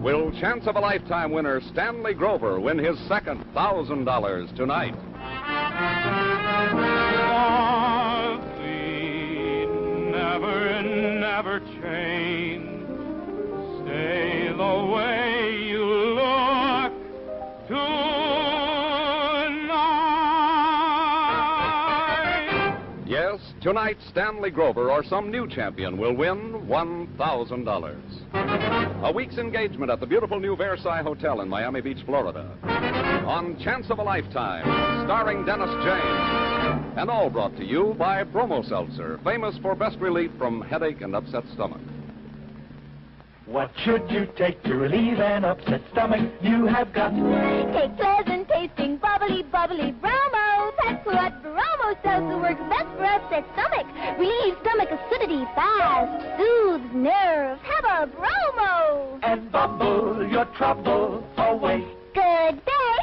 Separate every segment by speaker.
Speaker 1: Will Chance of a Lifetime winner Stanley Grover win his second $1,000 tonight?
Speaker 2: Never, never change. Stay the way you look tonight.
Speaker 1: Yes, tonight Stanley Grover or some new champion will win $1,000. A week's engagement at the beautiful new Versailles Hotel in Miami Beach, Florida. On Chance of a Lifetime, starring Dennis James. And all brought to you by Bromo Seltzer, famous for best relief from headache and upset stomach.
Speaker 3: What should you take to relieve an upset stomach? You have got to
Speaker 4: take pleasant tasting, bubbly, bubbly Bromo. That's what Bromo Seltzer works best for upset stomach. Relieves stomach acidity fast, soothes nerves. Have a Bromo.
Speaker 3: And bubble your trouble away.
Speaker 4: Good day.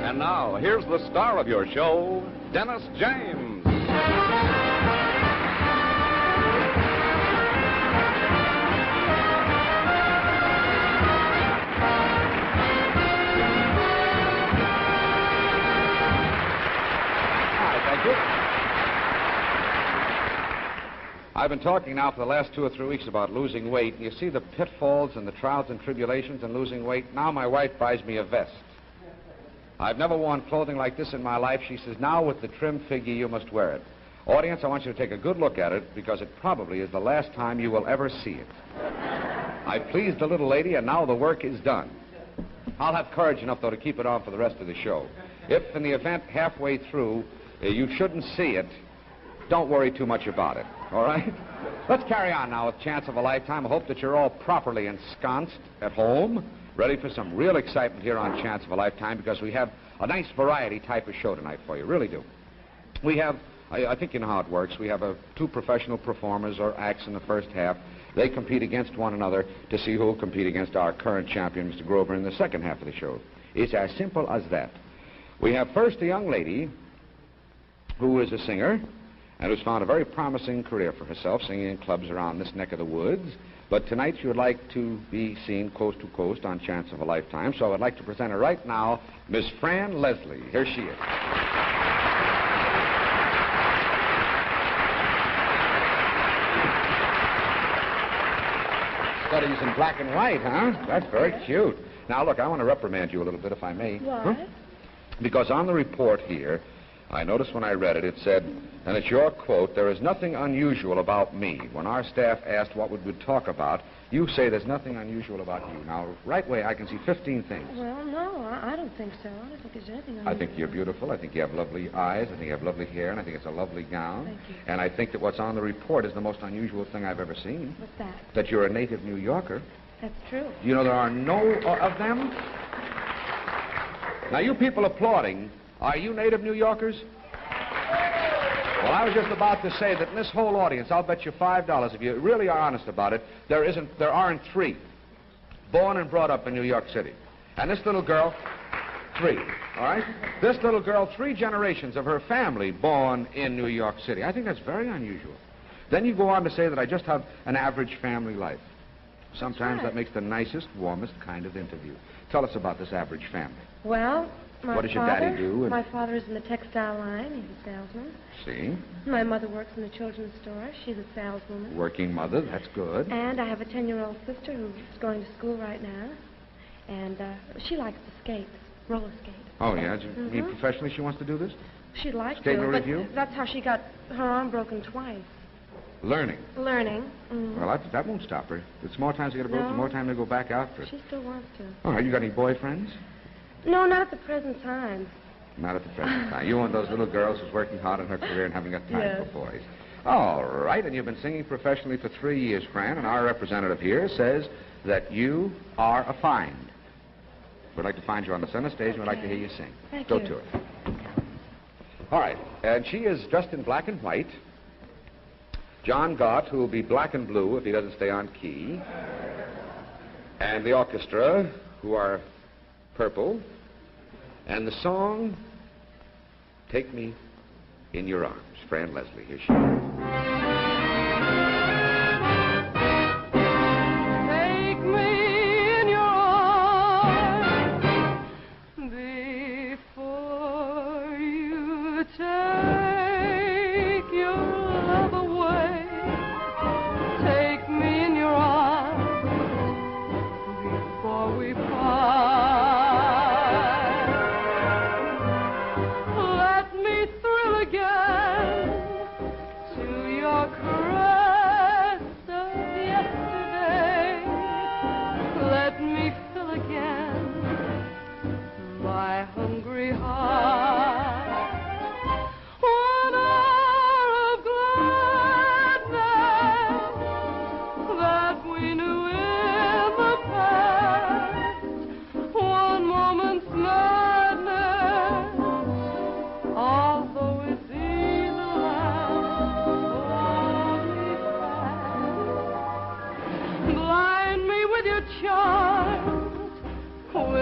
Speaker 1: And now, here's the star of your show, Dennis James.
Speaker 5: I've been talking now for the last 2 or 3 weeks about losing weight. You see the pitfalls and the trials and tribulations in losing weight. Now my wife buys me a vest. I've never worn clothing like this in my life. She says, now with the trim figure, you must wear it. Audience, I want you to take a good look at it because it probably is the last time you will ever see it. I pleased the little lady, and now the work is done. I'll have courage enough, though, to keep it on for the rest of the show. If, in the event, halfway through, you shouldn't see it, don't worry too much about it, all right? Let's carry on now with Chance of a Lifetime. I hope that you're all properly ensconced at home, ready for some real excitement here on Chance of a Lifetime, because we have a nice variety type of show tonight for you, really do. We have, I think you know how it works, we have 2 professional performers or acts in the first half. They compete against one another to see who will compete against our current champion, Mr. Grover, in the second half of the show. It's as simple as that. We have first a young lady who is a singer and who's found a very promising career for herself, singing in clubs around this neck of the woods. But tonight she would like to be seen coast to coast on Chance of a Lifetime, so I'd like to present her right now, Miss Fran Leslie. Here she is. Studies in black and white, huh? That's very cute. Now, look, I want to reprimand you a little bit, if I may.
Speaker 4: Why?
Speaker 5: Because on the report here, I noticed when I read it, it said, and it's your quote, "There is nothing unusual about me." When our staff asked what would we talk about, you say there's nothing unusual about you. Now, right away, I can see 15 things.
Speaker 6: Well, no, I don't think so. I don't think there's anything unusual.
Speaker 5: I think you're beautiful. I think you have lovely eyes. I think you have lovely hair, and I think it's a lovely gown.
Speaker 6: Thank you.
Speaker 5: And I think that what's on the report is the most unusual thing I've ever seen.
Speaker 6: What's that?
Speaker 5: That you're a native New Yorker.
Speaker 6: That's true.
Speaker 5: You know there are no of them? Now, you people applauding, are you native New Yorkers? Well, I was just about to say that in this whole audience, I'll bet you $5, if you really are honest about it, there aren't 3 born and brought up in New York City. And this little girl, 3, all right? This little girl, 3 generations of her family born in New York City. I think that's very unusual. Then you go on to say that I just have an average family life. Sometimes that makes the nicest, warmest kind of interview. Tell us about this average family.
Speaker 6: Well,
Speaker 5: what does your daddy do?
Speaker 6: My father is in the textile line. He's a salesman.
Speaker 5: See?
Speaker 6: My mother works in the children's store. She's a saleswoman.
Speaker 5: Working mother, that's good.
Speaker 6: And I have a 10-year-old sister who's going to school right now. And she likes to skate, roller skate.
Speaker 5: Oh, yeah? Do you mean professionally she wants to do this?
Speaker 6: She'd like
Speaker 5: Skating
Speaker 6: to,
Speaker 5: with
Speaker 6: but
Speaker 5: you?
Speaker 6: that's how she got her arm broken twice.
Speaker 5: Learning.
Speaker 6: Learning. Mm-hmm.
Speaker 5: Well, that won't stop her. The more times you get a broke, the more time they go back after it.
Speaker 6: She still wants to.
Speaker 5: All right, you got any boyfriends?
Speaker 6: No, not at the present time.
Speaker 5: Not at the present time. You one of those little girls who's working hard in her career and haven't got time
Speaker 6: Yes.
Speaker 5: for boys. All right, and you've been singing professionally for 3 years, Fran, and our representative here says that you are a find. We'd like to find you on the center stage, and we'd like to hear you sing.
Speaker 6: Thank
Speaker 5: Go
Speaker 6: you.
Speaker 5: to it. All right, and she is dressed in black and white. John Gott, who will be black and blue if he doesn't stay on key. And the orchestra, who are purple. And the song, Take Me in Your Arms. Fran Leslie, here she is.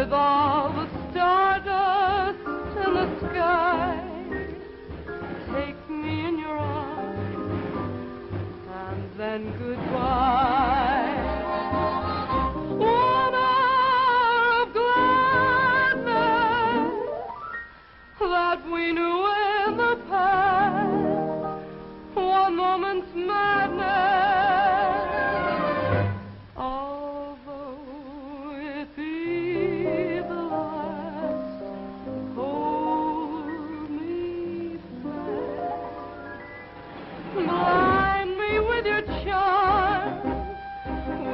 Speaker 6: with all the stardust in the sky. Take me in your arms, and then goodbye. One hour of gladness that we knew in the past, one moment's madness, although it be the last. Hold me fast, blind me with your charms,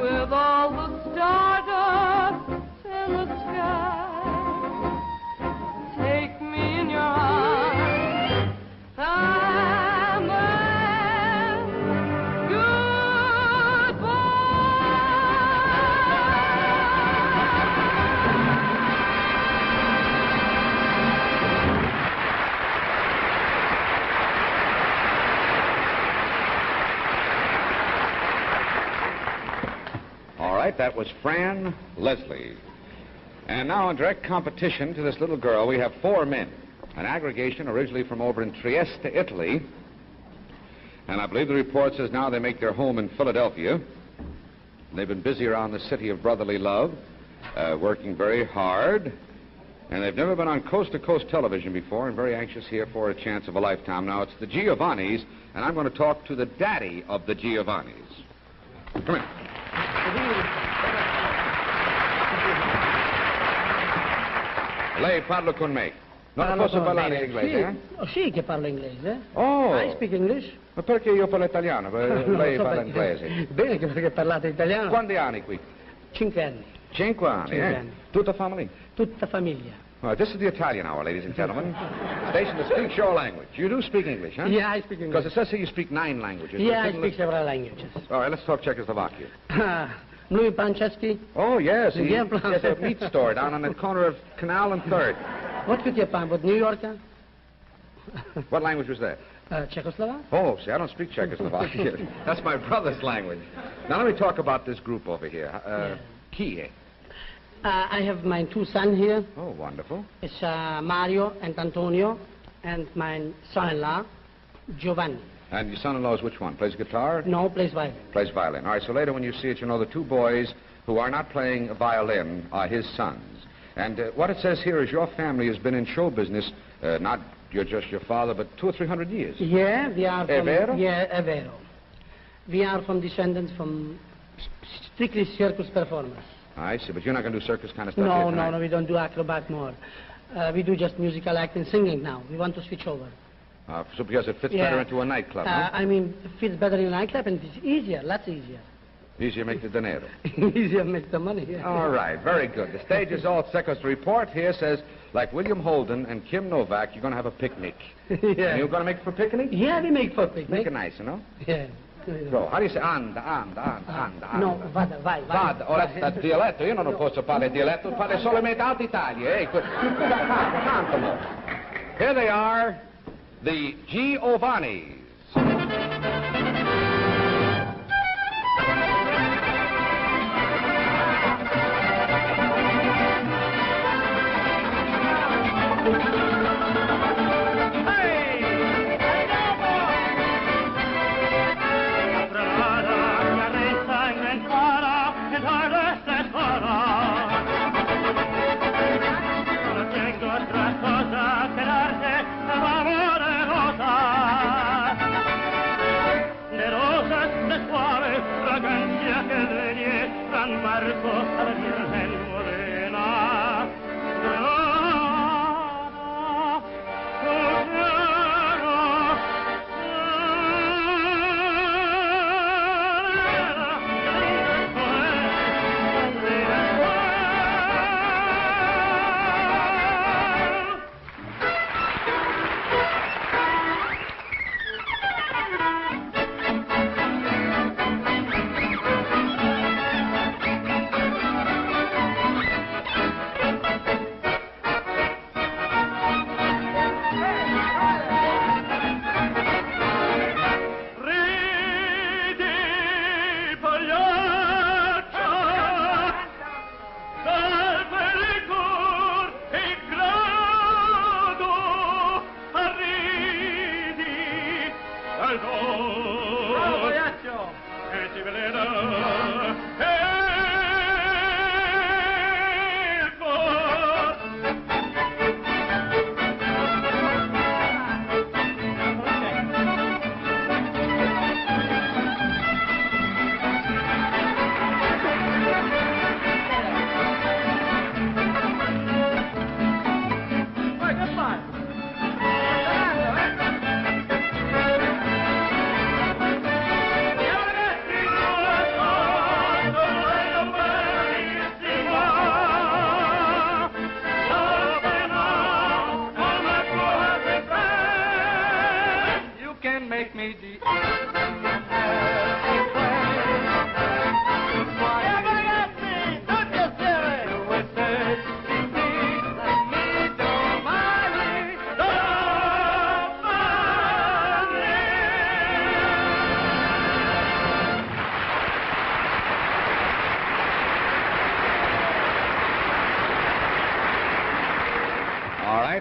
Speaker 6: with all the stardust in the sky. Take me in your arms, and then goodbye.
Speaker 5: All right, that was Fran Leslie. And now in direct competition to this little girl, we have 4 men. An aggregation originally from over in Trieste, Italy. And I believe the report says now they make their home in Philadelphia. They've been busy around the city of brotherly love, working very hard. And they've never been on coast-to-coast television before, and very anxious here for a chance of a lifetime. Now, it's the Giovannis, and I'm going to talk to the daddy of the Giovannis. Come in. Lei parlo con me. Non posso parlare inglese, eh?
Speaker 7: Oh, sì che parlo inglese.
Speaker 5: Oh.
Speaker 7: I speak English?
Speaker 5: Ma perché io parlo italiano? Lei
Speaker 7: so
Speaker 5: parla
Speaker 7: perché.
Speaker 5: inglese.
Speaker 7: Bene che perché parlate italiano.
Speaker 5: Quanti anni qui?
Speaker 7: 5 anni.
Speaker 5: 5 anni,
Speaker 7: 5 anni.
Speaker 5: Tutta family?
Speaker 7: Tutta famiglia.
Speaker 5: All right, this is the Italian hour, ladies and gentlemen. Station that speaks your language. You do speak English, huh?
Speaker 7: Yeah, I speak English.
Speaker 5: Because it says here you speak 9 languages.
Speaker 7: Yeah, I speak several languages.
Speaker 5: All right, let's talk Czechoslovakia.
Speaker 7: Louis Pancheski.
Speaker 5: Oh, yes. He
Speaker 7: Yeah,
Speaker 5: has a meat store down on the corner of Canal and 3rd.
Speaker 7: What could you find? What, New Yorker?
Speaker 5: What language was that?
Speaker 7: Czechoslovak?
Speaker 5: Oh, see, I don't speak Czechoslovakian. That's my brother's language. Now, let me talk about this group over here. Chi è?
Speaker 7: I have my 2 sons here.
Speaker 5: Oh, wonderful.
Speaker 7: It's Mario and Antonio, and my son-in-law, Giovanni.
Speaker 5: And your son-in-law is which one? Plays guitar?
Speaker 7: No, plays violin.
Speaker 5: Plays violin. All right, so later when you see it, you know the 2 boys who are not playing a violin are his sons. And what it says here is your family has been in show business, not just your father, but 200 or 300 years.
Speaker 7: Yeah, we are from...
Speaker 5: È vero?
Speaker 7: Yeah, è vero. We are from descendants from strictly circus performers.
Speaker 5: I see, but you're not going to do circus kind of stuff
Speaker 7: No,
Speaker 5: here
Speaker 7: no,
Speaker 5: tonight.
Speaker 7: no, we don't do acrobat more. We do just musical acting, singing now. We want to switch over.
Speaker 5: So because it fits better into a nightclub, huh?
Speaker 7: I mean, it fits better in a nightclub, and it's easier, lots easier.
Speaker 5: Easier make the dinero.
Speaker 7: Easier make the money, yeah.
Speaker 5: All right, very good. The stage is all set because the report here says, like William Holden and Kim Novak, you're going to have a picnic.
Speaker 7: Yeah.
Speaker 5: And you're going to make for picnic?
Speaker 7: Yeah, we make for picnic.
Speaker 5: Make it nice, you know?
Speaker 7: Yeah.
Speaker 5: Go. How do you say anda?
Speaker 7: No, vada, vai.
Speaker 5: Vada. Oh, that's dialetto. Io non posso parlare dialetto. Parlo solamente Alta Italia. Hey, cantalo. Here they are, the Giovannis.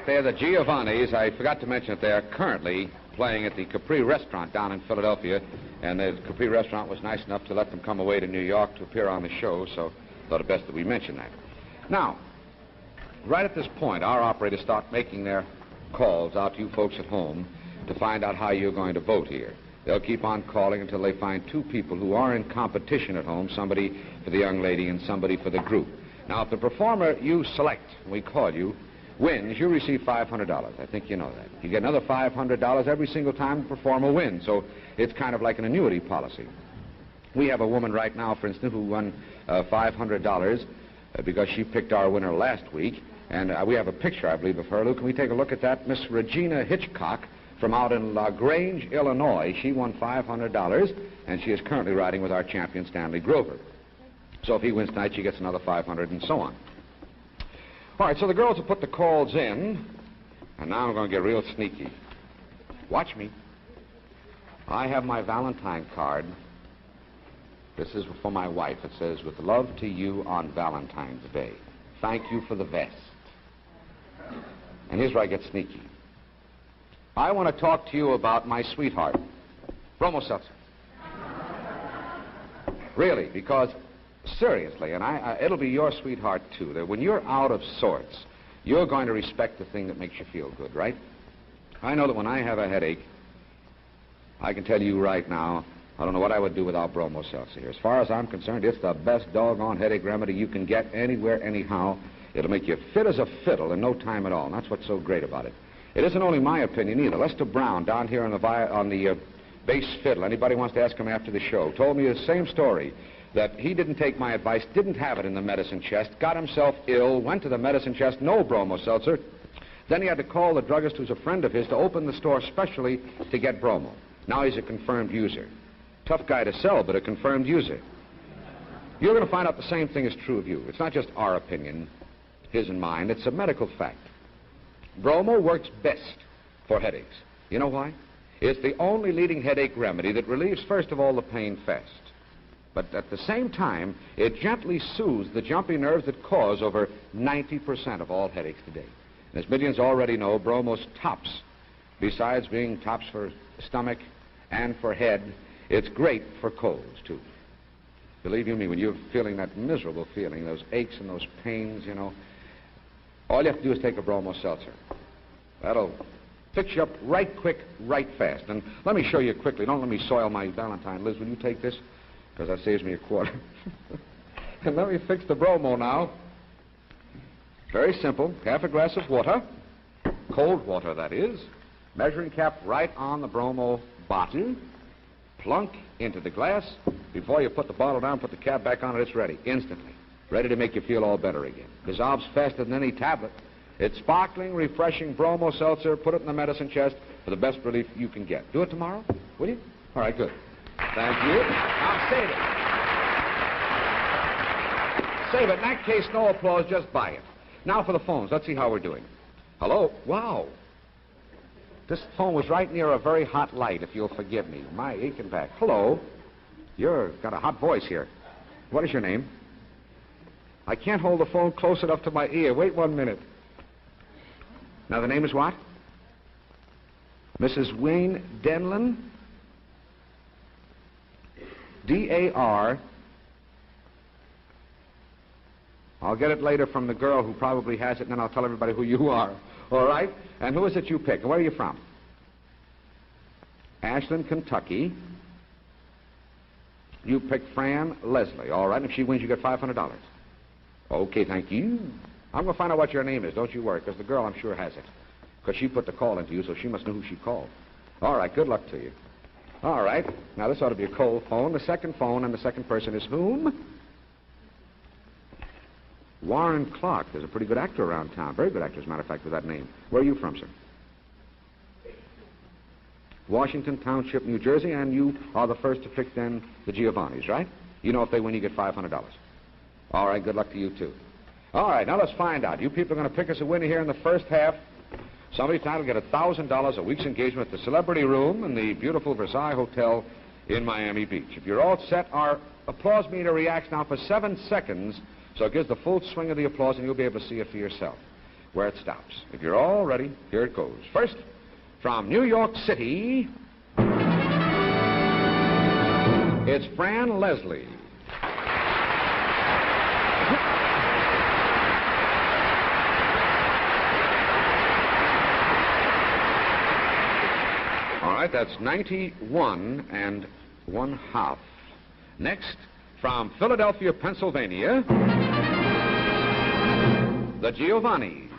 Speaker 5: right there, the Giovannis. I forgot to mention that they are currently playing at the Capri Restaurant down in Philadelphia, and the Capri Restaurant was nice enough to let them come away to New York to appear on the show, so thought it best that we mention that. Now, right at this point, our operators start making their calls out to you folks at home to find out how you're going to vote here. They'll keep on calling until they find two people who are in competition at home, somebody for the young lady and somebody for the group. Now, if the performer you select, we call you, wins, you receive $500. I think you know that. You get another $500 every single time the performer wins, so it's kind of like an annuity policy. We have a woman right now, for instance, who won $500 because she picked our winner last week, and we have a picture, I believe, of her. Lou, can we take a look at that? Miss Regina Hitchcock from out in La Grange, Illinois. She won $500, and she is currently riding with our champion, Stanley Grover. So if he wins tonight, she gets another $500 and so on. All right, so the girls have put the calls in, and now I'm going to get real sneaky. Watch me. I have my Valentine card. This is for my wife. It says, with love to you on Valentine's Day. Thank you for the vest. And here's where I get sneaky. I want to talk to you about my sweetheart, Bromo Seltzer. Really, because seriously, and it'll be your sweetheart too, that when you're out of sorts, you're going to respect the thing that makes you feel good, right? I know that when I have a headache, I can tell you right now, I don't know what I would do without Bromo Seltzer here. As far as I'm concerned, it's the best doggone headache remedy you can get anywhere, anyhow. It'll make you fit as a fiddle in no time at all, and that's what's so great about it. It isn't only my opinion either. Lester Brown, down here on the bass fiddle, anybody wants to ask him after the show, told me the same story, that he didn't take my advice, didn't have it in the medicine chest, got himself ill, went to the medicine chest, no Bromo Seltzer. Then he had to call the druggist, who's a friend of his, to open the store specially to get Bromo. Now he's a confirmed user. Tough guy to sell, but a confirmed user. You're going to find out the same thing is true of you. It's not just our opinion, his and mine. It's a medical fact. Bromo works best for headaches. You know why? It's the only leading headache remedy that relieves, first of all, the pain fast. But at the same time, it gently soothes the jumpy nerves that cause over 90% of all headaches today. And as millions already know, Bromo's tops, besides being tops for stomach and for head, it's great for colds, too. Believe you me, when you're feeling that miserable feeling, those aches and those pains, you know, all you have to do is take a Bromo Seltzer. That'll fix you up right quick, right fast. And let me show you quickly. Don't let me soil my Valentine. Liz, will you take this? Because that saves me a quarter. And let me fix the Bromo now. Very simple. Half a glass of water. Cold water, that is. Measuring cap right on the Bromo bottle. Plunk into the glass. Before you put the bottle down, put the cap back on it, it's ready. Instantly. Ready to make you feel all better again. Dissolves faster than any tablet. It's sparkling, refreshing Bromo Seltzer. Put it in the medicine chest for the best relief you can get. Do it tomorrow, will you? All right, good. Thank you. Now save it. Save it. In that case, no applause, just buy it. Now for the phones. Let's see how we're doing. Hello? Wow. This phone was right near a very hot light, if you'll forgive me. My aching back. Hello. You've got a hot voice here. What is your name? I can't hold the phone close enough to my ear. Wait 1 minute. Now, the name is what? Mrs. Wayne Denlin? D-A-R. I'll get it later from the girl who probably has it, and then I'll tell everybody who you are. All right? And who is it you pick? And where are you from? Ashland, Kentucky. You pick Fran Leslie. All right? And if she wins, you get $500. Okay, thank you. I'm going to find out what your name is. Don't you worry, because the girl, I'm sure, has it. Because she put the call into you, so she must know who she called. All right, good luck to you. All right. Now, this ought to be a cold phone. The second phone and the second person is whom? Warren Clark. There's a pretty good actor around town. Very good actor, as a matter of fact, with that name. Where are you from, sir? Washington Township, New Jersey, and you are the first to pick, then, the Giovannis, right? You know if they win, you get $500. All right, good luck to you, too. All right, now let's find out. You people are going to pick us a winner here in the first half. Somebody tonight will get $1,000, a week's engagement at the Celebrity Room in the beautiful Versailles Hotel in Miami Beach. If you're all set, our applause meter reacts now for 7 seconds, so it gives the full swing of the applause, and you'll be able to see it for yourself. where it stops. If you're all ready, here it goes. First, from New York City, it's Fran Leslie. All right, that's 91 1/2. Next, from Philadelphia, Pennsylvania, the Giovannis.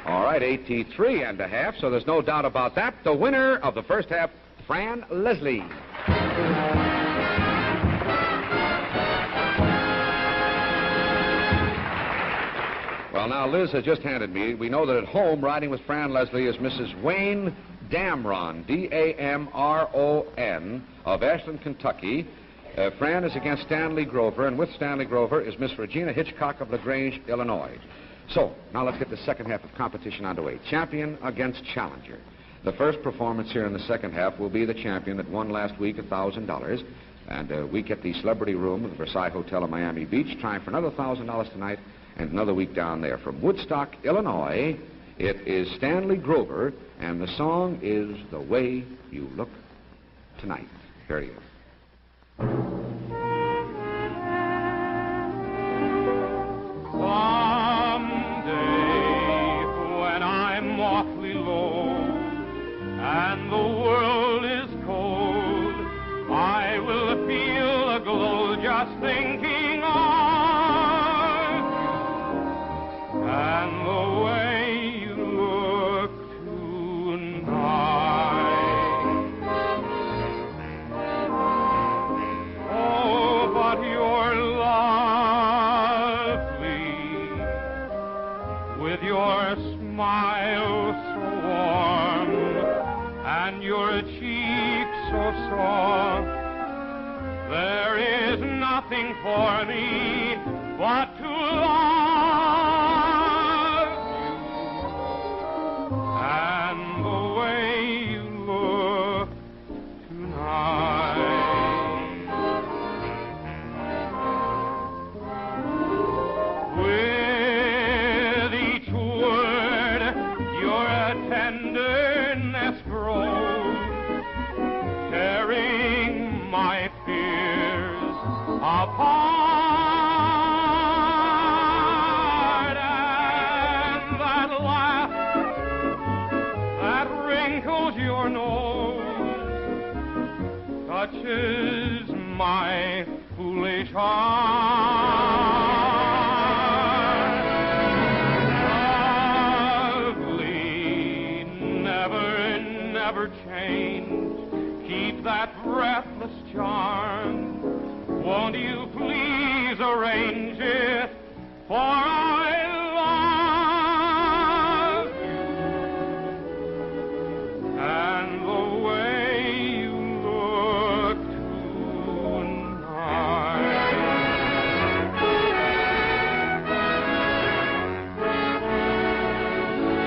Speaker 5: All right, 83 1/2, so there's no doubt about that. The winner of the first half, Fran Leslie. Well, now, Liz has just handed me, we know that at home, riding with Fran Leslie is Mrs. Wayne Damron, D-A-M-R-O-N, of Ashland, Kentucky. Fran is against Stanley Grover, and with Stanley Grover is Miss Regina Hitchcock of LaGrange, Illinois. So, now let's get the second half of competition underway. Champion against challenger. The first performance here in the second half will be the champion that won last week $1,000. And a week at the Celebrity Room of the Versailles Hotel in Miami Beach. Trying for another $1,000 tonight and another week down there. From Woodstock, Illinois, it is Stanley Grover, and the song is The Way You Look Tonight. Here he is.
Speaker 2: Someday, when I'm awfully low and the world is cold, I will feel a glow just thinking of and the way you look tonight. Oh, but you're lovely with your smile so warm and your cheeks so soft. There is nothing for me but to love you and the way you look tonight. With each word your tenderness grows, tearing my fears apart, and that laugh that wrinkles your nose touches my foolish heart. Lovely, never change. Keep that breathless charm. Won't you please arrange it, for I love you and the way you look tonight.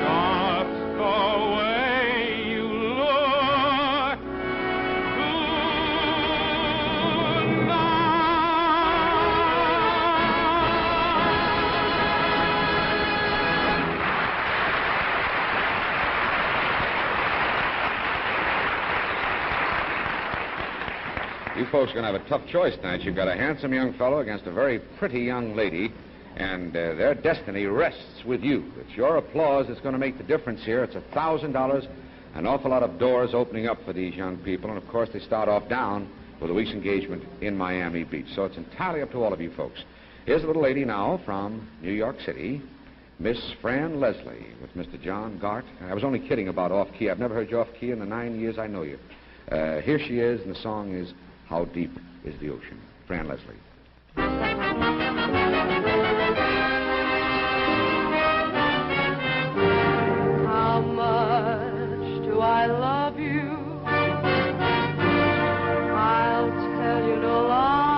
Speaker 2: Just the way you look
Speaker 5: You folks are going to have a tough choice tonight. You've got a handsome young fellow against a very pretty young lady, and their destiny rests with you. It's your applause that's going to make the difference here. It's $1,000, an awful lot of doors opening up for these young people, and of course they start off down with a week's engagement in Miami Beach. So it's entirely up to all of you folks. Here's a little lady now from New York City, Miss Fran Leslie, with Mr. John Gart. I was only kidding about off-key. I've never heard you off-key in the 9 years I know you. Here she is, and the song is How Deep is the Ocean? Fran Leslie.
Speaker 8: How much do I love you? I'll tell you no lie.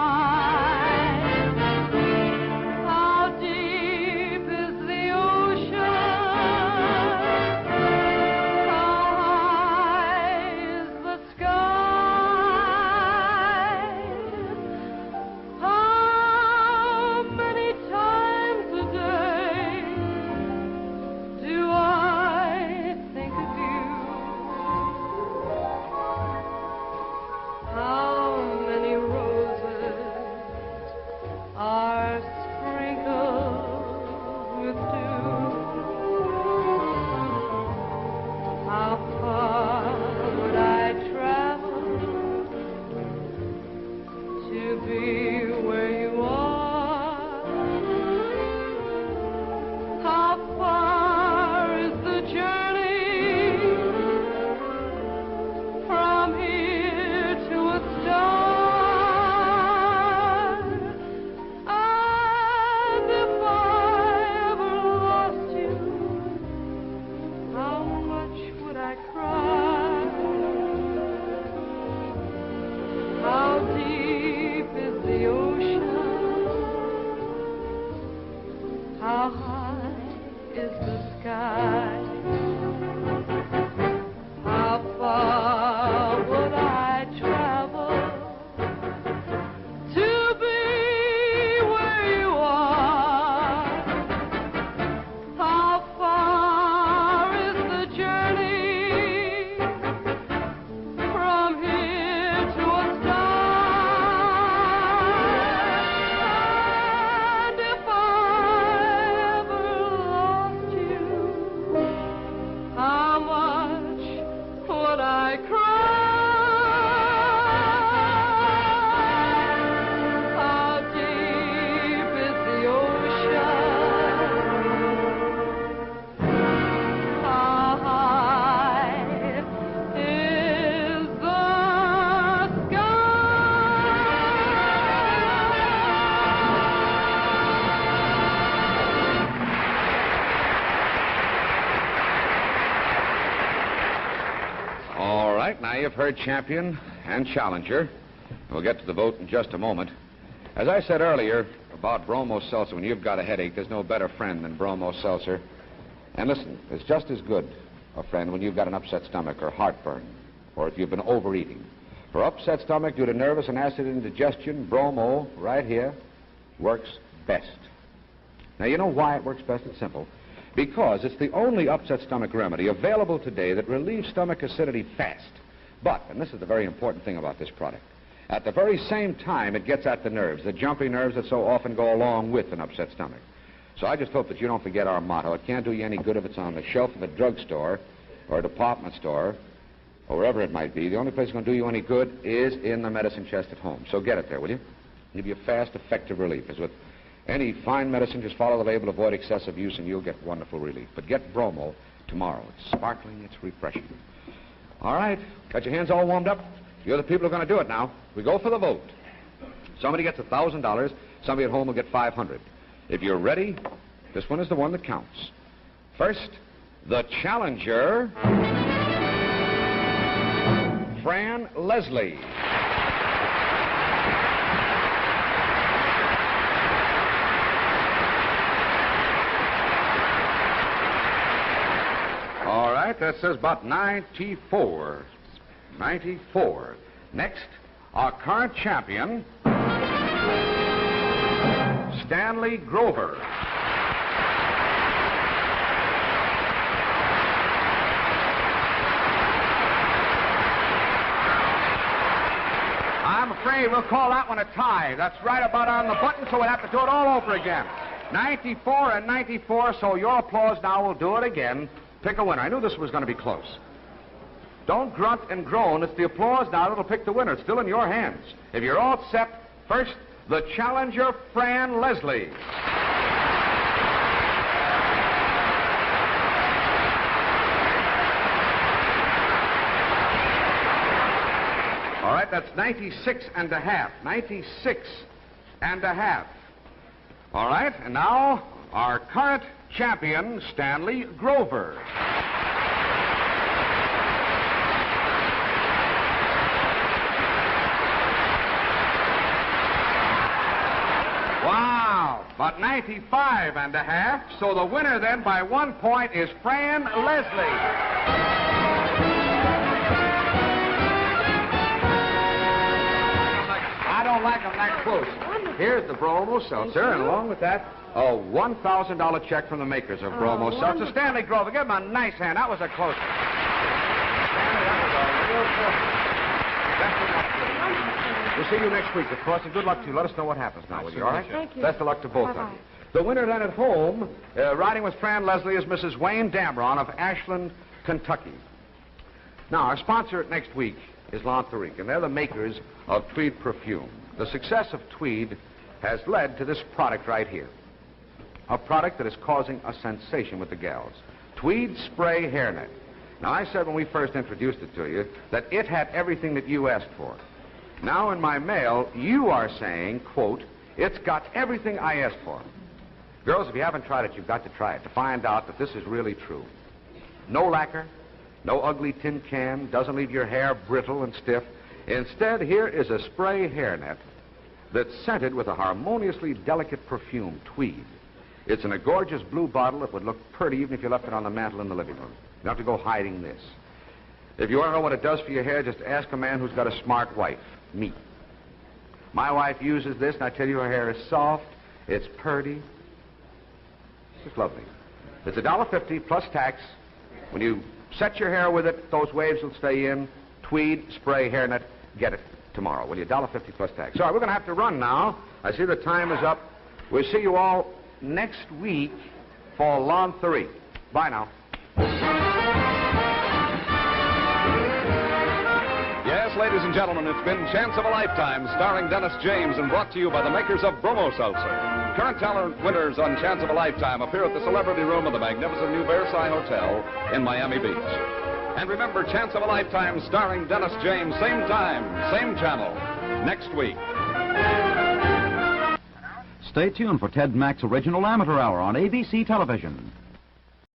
Speaker 8: How deep is the ocean? How high is the sky?
Speaker 5: right, now you've heard champion and challenger. We'll get to the vote in just a moment. As I said earlier about Bromo Seltzer, when you've got a headache, there's no better friend than Bromo Seltzer. And listen, it's just as good a friend when you've got an upset stomach or heartburn, or if you've been overeating. For upset stomach due to nervous and acid indigestion, Bromo, right here, works best. Now, you know why it works best? It's simple. Because it's the only upset stomach remedy available today that relieves stomach acidity fast. But, and this is the very important thing about this product, at the very same time it gets at the nerves, the jumpy nerves that so often go along with an upset stomach. So I just hope that you don't forget our motto. It can't do you any good if it's on the shelf of a drugstore or a department store or wherever it might be. The only place it's going to do you any good is in the medicine chest at home. So get it there, will you? Give you a fast, effective relief. As with any fine medicine, just follow the label, avoid excessive use, and you'll get wonderful relief. But get Bromo tomorrow. It's sparkling, it's refreshing. All right, got your hands all warmed up? You're the people who are going to do it now. We go for the vote. Somebody gets $1,000. Somebody at home will get $500. If you're ready, this one is the one that counts. First, the challenger, Fran Leslie. All right, that says about 94. 94. Next, our current champion, Stanley Grover. I'm afraid we'll call that one a tie. That's right about on the button, so we'll have to do it all over again. 94 and 94, so your applause now will do it again. Pick a winner. I knew this was going to be close. Don't grunt and groan. It's the applause now that'll pick the winner. It's still in your hands. If you're all set, first, the challenger, Fran Leslie. All right, that's 96 and a half. 96 and a half. All right, and now our current champion, Stanley Grover. Wow, about 95 and a half. So the winner then by 1 point is Fran Leslie. I don't like them that close. Here's the Bromo Seltzer, and along with that, a $1,000 check from the makers of Bromo Seltzer. Stanley Grover, give him a nice hand. That was a close one. Stanley, that was a real close one. Best of luck to you. We'll see you next week, of course, and good luck to you. Let us know what happens now, will you, all right?
Speaker 6: Thank you.
Speaker 5: Best of luck to both of you. The winner then at home, riding with Fran Leslie, is Mrs. Wayne Damron of Ashland, Kentucky. Now, our sponsor next week is Lantherique, and they're the makers of Tweed perfume. The success of Tweed has led to this product right here. A product that is causing a sensation with the gals. Tweed Spray Hairnet. Now, I said when we first introduced it to you that it had everything that you asked for. Now, in my mail, you are saying, quote, it's got everything I asked for. Girls, if you haven't tried it, you've got to try it to find out that this is really true. No lacquer, no ugly tin can, doesn't leave your hair brittle and stiff. Instead, here is a spray hairnet that's scented with a harmoniously delicate perfume, Tweed. It's in a gorgeous blue bottle that would look pretty even if you left it on the mantel in the living room. You don't have to go hiding this. If you want to know what it does for your hair, just ask a man who's got a smart wife, me. My wife uses this, and I tell you, her hair is soft, it's purty, it's lovely. It's $1.50 plus tax. When you set your hair with it, those waves will stay in. Tweed Spray Hairnet. Get it tomorrow, will you? $1.50 plus tax. All right, we're going to have to run now. I see the time is up. We'll see you all next week for Lantherique. Bye now.
Speaker 1: Yes, ladies and gentlemen, it's been Chance of a Lifetime, starring Dennis James and brought to you by the makers of Bromo Seltzer. Current talent winners on Chance of a Lifetime appear at the Celebrity Room of the magnificent new Versailles Hotel in Miami Beach. And remember, Chance of a Lifetime, starring Dennis James, same time, same channel, next week.
Speaker 9: Stay tuned for Ted Mack's Original Amateur Hour on ABC Television.